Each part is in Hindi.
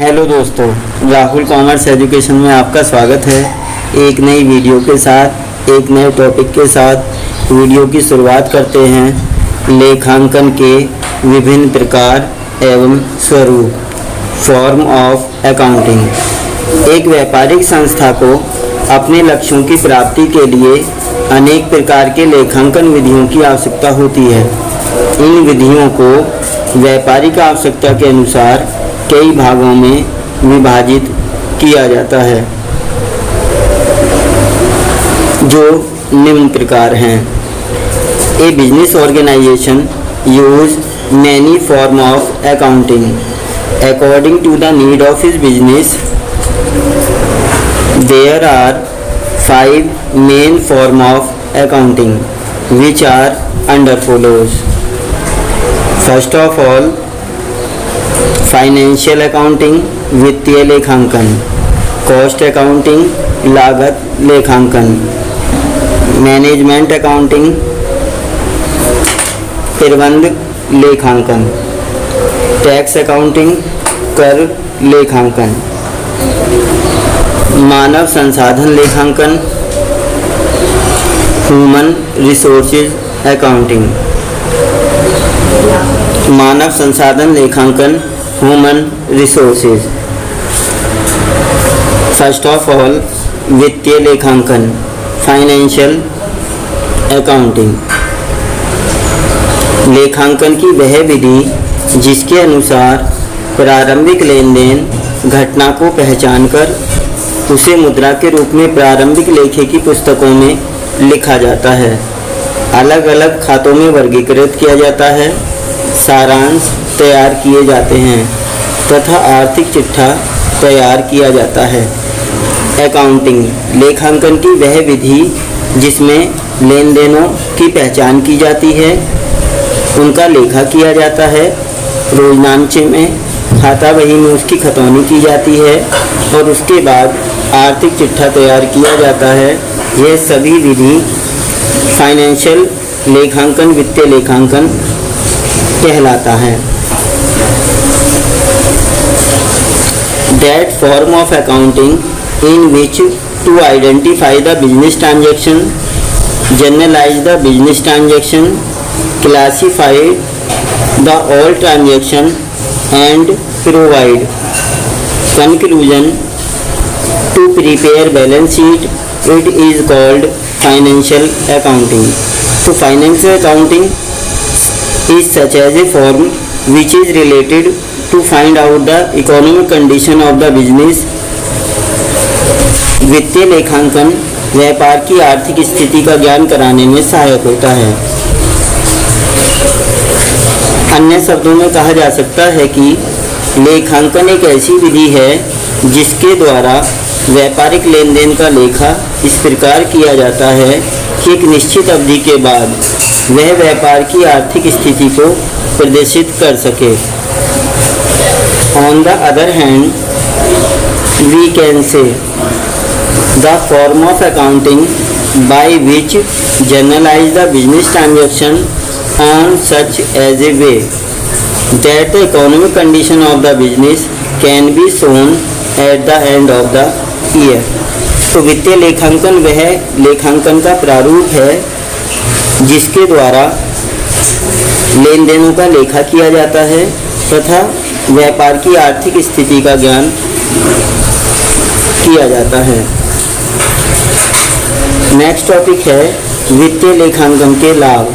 हेलो दोस्तों, राहुल कॉमर्स एजुकेशन में आपका स्वागत है। एक नई वीडियो के साथ, एक नए टॉपिक के साथ वीडियो की शुरुआत करते हैं। लेखांकन के विभिन्न प्रकार एवं स्वरूप, फॉर्म ऑफ अकाउंटिंग। एक व्यापारिक संस्था को अपने लक्ष्यों की प्राप्ति के लिए अनेक प्रकार के लेखांकन विधियों की आवश्यकता होती है। इन विधियों को व्यापारिक आवश्यकता के अनुसार कई भागों में विभाजित किया जाता है, जो निम्न प्रकार हैं। A business organization use many form of accounting according to the need of his business. There are 5 main form of accounting which are under follows. First of all, financial accounting वित्तीय लेखांकन, कॉस्ट अकाउंटिंग लागत लेखांकन, मैनेजमेंट अकाउंटिंग प्रबंध लेखांकन, टैक्स अकाउंटिंग कर लेखांकन, मानव संसाधन लेखांकन ह्यूमन रिसोर्सेज अकाउंटिंग। मानव संसाधन लेखांकन human resources. First of all, वित्तीय लेखांकन फाइनेंशियल अकाउंटिंग। लेखांकन की वह विधि जिसके अनुसार प्रारंभिक लेन देन घटना को पहचानकर उसे मुद्रा के रूप में प्रारंभिक लेखे की पुस्तकों में लिखा जाता है, अलग अलग खातों में वर्गीकृत किया जाता है, सारांश तैयार किए जाते हैं तथा आर्थिक चिट्ठा तैयार किया जाता है। अकाउंटिंग लेखांकन की वह विधि जिसमें लेन देनों की पहचान की जाती है, उनका लेखा किया जाता है, रोजनामचे में खाता बही में उसकी खतौनी की जाती है और उसके बाद आर्थिक चिट्ठा तैयार किया जाता है। यह सभी विधि फाइनेंशियल लेखांकन वित्तीय लेखांकन कहलाता है। That form of accounting in which to identify the business transaction, generalize the business transaction, classify the all transaction and provide conclusion to prepare balance sheet, it is called financial accounting. So financial accounting is such as a form which is related to find out the economic condition of the business. वित्तीय लेखांकन व्यापार की आर्थिक स्थिति का ज्ञान कराने में सहायक होता है। अन्य शब्दों में कहा जा सकता है कि लेखांकन एक ऐसी विधि है जिसके द्वारा व्यापारिक लेन देन का लेखा इस प्रकार किया जाता है कि एक निश्चित अवधि के बाद वह व्यापार की आर्थिक स्थिति को प्रदर्शित कर सके। On the other hand, we can say the form of accounting by which generalize the business transaction on such as a way that the economic condition of the business can be shown at the end of the year. तो वित्तीय लेखांकन वह लेखांकन का प्रारूप है जिसके द्वारा लेन देनों का लेखा किया जाता है तथा व्यापार की आर्थिक स्थिति का ज्ञान किया जाता है। नेक्स्ट टॉपिक है वित्तीय लेखांकन के लाभ,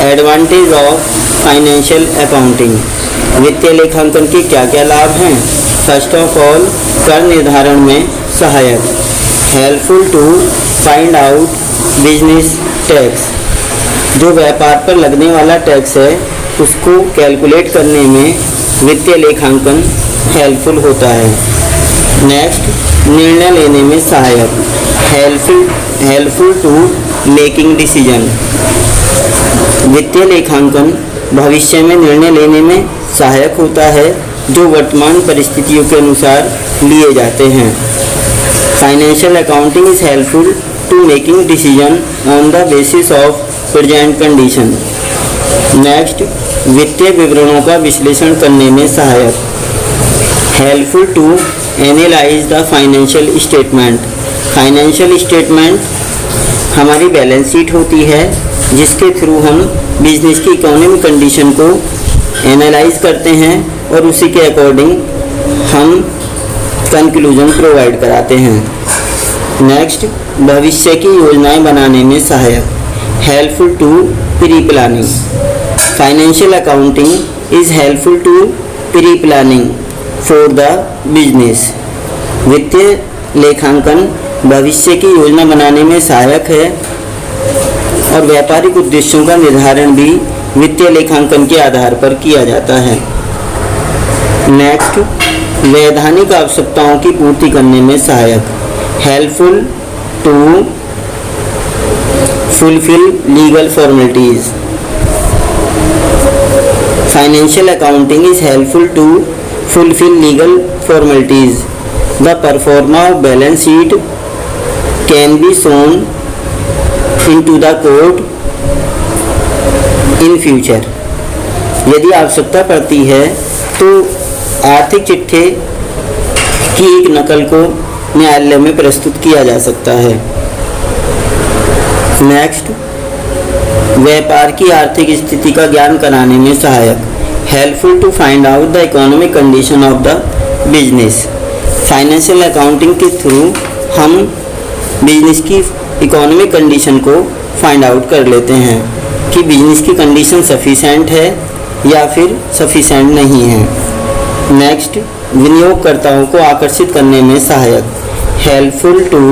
एडवांटेज ऑफ फाइनेंशियल अकाउंटिंग। वित्तीय लेखांकन के क्या क्या लाभ हैं? फर्स्ट ऑफ ऑल, कर निर्धारण में सहायक, helpful to find out business tax. जो व्यापार पर लगने वाला टैक्स है उसको कैलकुलेट करने में वित्तीय लेखांकन हेल्पफुल होता है। नेक्स्ट, निर्णय लेने में सहायक, हेल्पफुल टू मेकिंग डिसीजन। वित्तीय लेखांकन भविष्य में निर्णय लेने में सहायक होता है जो वर्तमान परिस्थितियों के अनुसार लिए जाते हैं। Financial accounting is helpful to making decision on the basis of present condition. Next, वित्तीय विवरणों का विश्लेषण करने में सहायक, helpful to analyse the financial statement. Financial statement हमारी बैलेंस शीट होती है जिसके थ्रू हम बिजनेस की इकोनॉमिक कंडीशन को एनालाइज करते हैं और उसी के अकॉर्डिंग हम कंक्लूजन प्रोवाइड कराते हैं। नेक्स्ट, भविष्य की योजनाएं बनाने में सहायक, helpful to pre planning. Financial accounting is helpful to pre planning for the business. वित्तीय लेखांकन भविष्य की योजना बनाने में सहायक है और व्यापारिक उद्देश्यों का निर्धारण भी वित्तीय लेखांकन के आधार पर किया जाता है। नेक्स्ट, वैधानिक आवश्यकताओं की पूर्ति करने में सहायक, helpful to fulfil legal formalities. Financial accounting is helpful to fulfil legal formalities. The proforma of balance sheet can be shown into the court in future। यदि आवश्यकता पड़ती है तो आर्थिक चिट्ठे की एक नकल को न्यायालय में प्रस्तुत किया जा सकता है। नेक्स्ट, व्यापार की आर्थिक स्थिति का ज्ञान कराने में सहायक, helpful to find out the economic condition of the business. Financial accounting के थ्रू हम बिजनेस की इकोनॉमिक कंडीशन को फाइंड आउट कर लेते हैं कि बिजनेस की कंडीशन सफिशेंट है या फिर सफिशेंट नहीं है। नेक्स्ट, विनियोगकर्ताओं को आकर्षित करने में सहायक, helpful to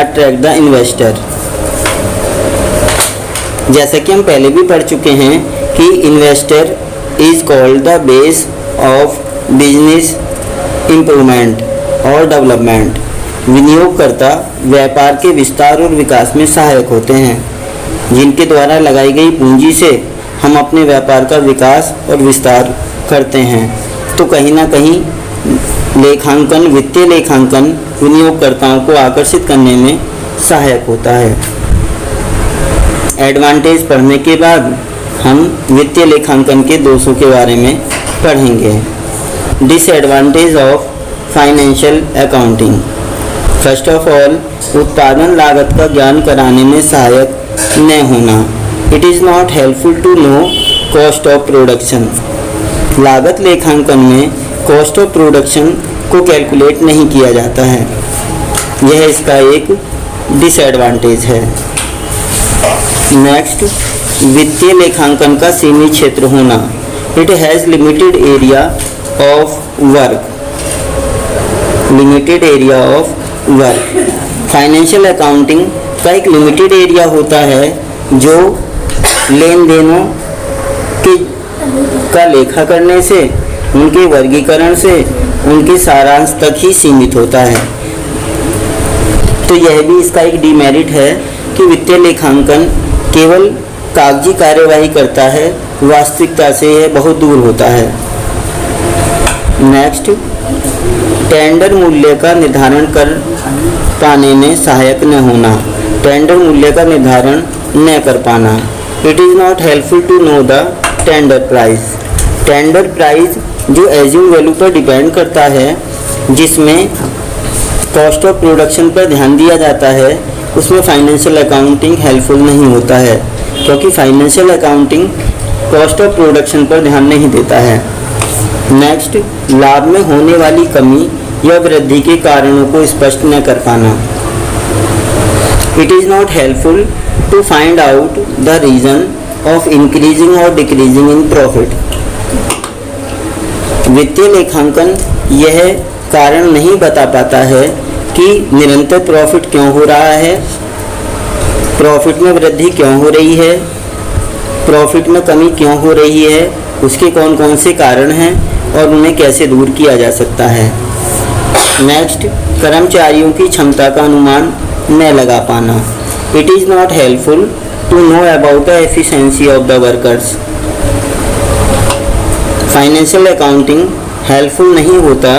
attract the investor. जैसा कि हम पहले भी पढ़ चुके हैं कि investor is called the base of business improvement और डेवलपमेंट। विनियोगकर्ता व्यापार के विस्तार और विकास में सहायक होते हैं, जिनके द्वारा लगाई गई पूंजी से हम अपने व्यापार का विकास और विस्तार करते हैं। तो कहीं ना कहीं लेखांकन, वित्तीय लेखांकन विनियोगकर्ताओं को आकर्षित करने में सहायक होता है। एडवांटेज पढ़ने के बाद हम वित्तीय लेखांकन के दोषों के बारे में पढ़ेंगे। Disadvantage of financial accounting. First of all, उत्पादन लागत का ज्ञान कराने में सहायक न होना। It is not helpful to know cost of production. लागत लेखांकन में कॉस्ट ऑफ प्रोडक्शन को कैलकुलेट नहीं किया जाता है, यह इसका एक डिसएडवांटेज है। नेक्स्ट, वित्तीय लेखांकन का सीमित क्षेत्र होना। It has limited area of work. Limited area of work. Financial accounting का एक लिमिटेड एरिया होता है जो लेन देनों के का लेखा करने से, उनके वर्गीकरण से, उनके सारांश तक ही सीमित होता है। तो यह भी इसका एक डीमेरिट है कि वित्तीय लेखांकन केवल कागजी कार्यवाही करता है, वास्तविकता से यह बहुत दूर होता है। नेक्स्ट, टेंडर मूल्य का निर्धारण कर पाने में सहायक न होना। टेंडर मूल्य का निर्धारण न कर पाना। It is not helpful to know the tender price. Tender price जो एज्यूम वैल्यू पर डिपेंड करता है, जिसमें कॉस्ट ऑफ प्रोडक्शन पर ध्यान दिया जाता है, उसमें फाइनेंशियल अकाउंटिंग हेल्पफुल नहीं होता है, क्योंकि financial accounting cost of production पर ध्यान नहीं देता है। नेक्स्ट, लाभ में होने वाली कमी या वृद्धि के कारणों को स्पष्ट न कर पाना। It is not helpful to find out the reason of increasing और डिक्रीजिंग इन प्रॉफिट। वित्तीय लेखांकन यह कारण नहीं बता पाता है कि निरंतर प्रॉफिट क्यों हो रहा है, प्रॉफिट में वृद्धि क्यों हो रही है, प्रॉफिट में कमी क्यों हो रही है, उसके कौन कौन से कारण हैं और उन्हें कैसे दूर किया जा सकता है। नेक्स्ट, कर्मचारियों की क्षमता का अनुमान न लगा पाना। It is not helpful to know about the efficiency of the workers. Financial accounting helpful नहीं होता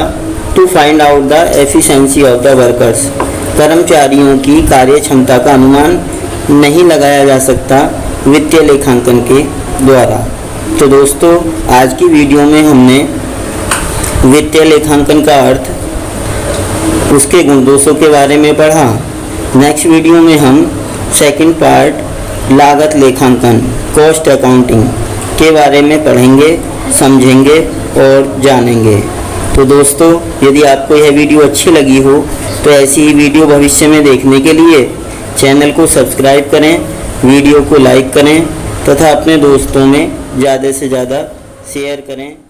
to find out the efficiency of the workers. कर्मचारियों की कार्य क्षमता का अनुमान नहीं लगाया जा सकता वित्तीय लेखांकन के द्वारा। तो दोस्तों, आज की वीडियो में हमने वित्तीय लेखांकन का अर्थ, उसके गुण दोषों के बारे में पढ़ा। नेक्स्ट वीडियो में हम सेकंड पार्ट लागत लेखांकन, कॉस्ट अकाउंटिंग के बारे में पढ़ेंगे, समझेंगे और जानेंगे। तो दोस्तों, यदि आपको यह वीडियो अच्छी लगी हो तो ऐसी ही वीडियो भविष्य में देखने के लिए चैनल को सब्सक्राइब करें, वीडियो को लाइक करें तथा अपने दोस्तों में ज़्यादा से ज़्यादा शेयर करें।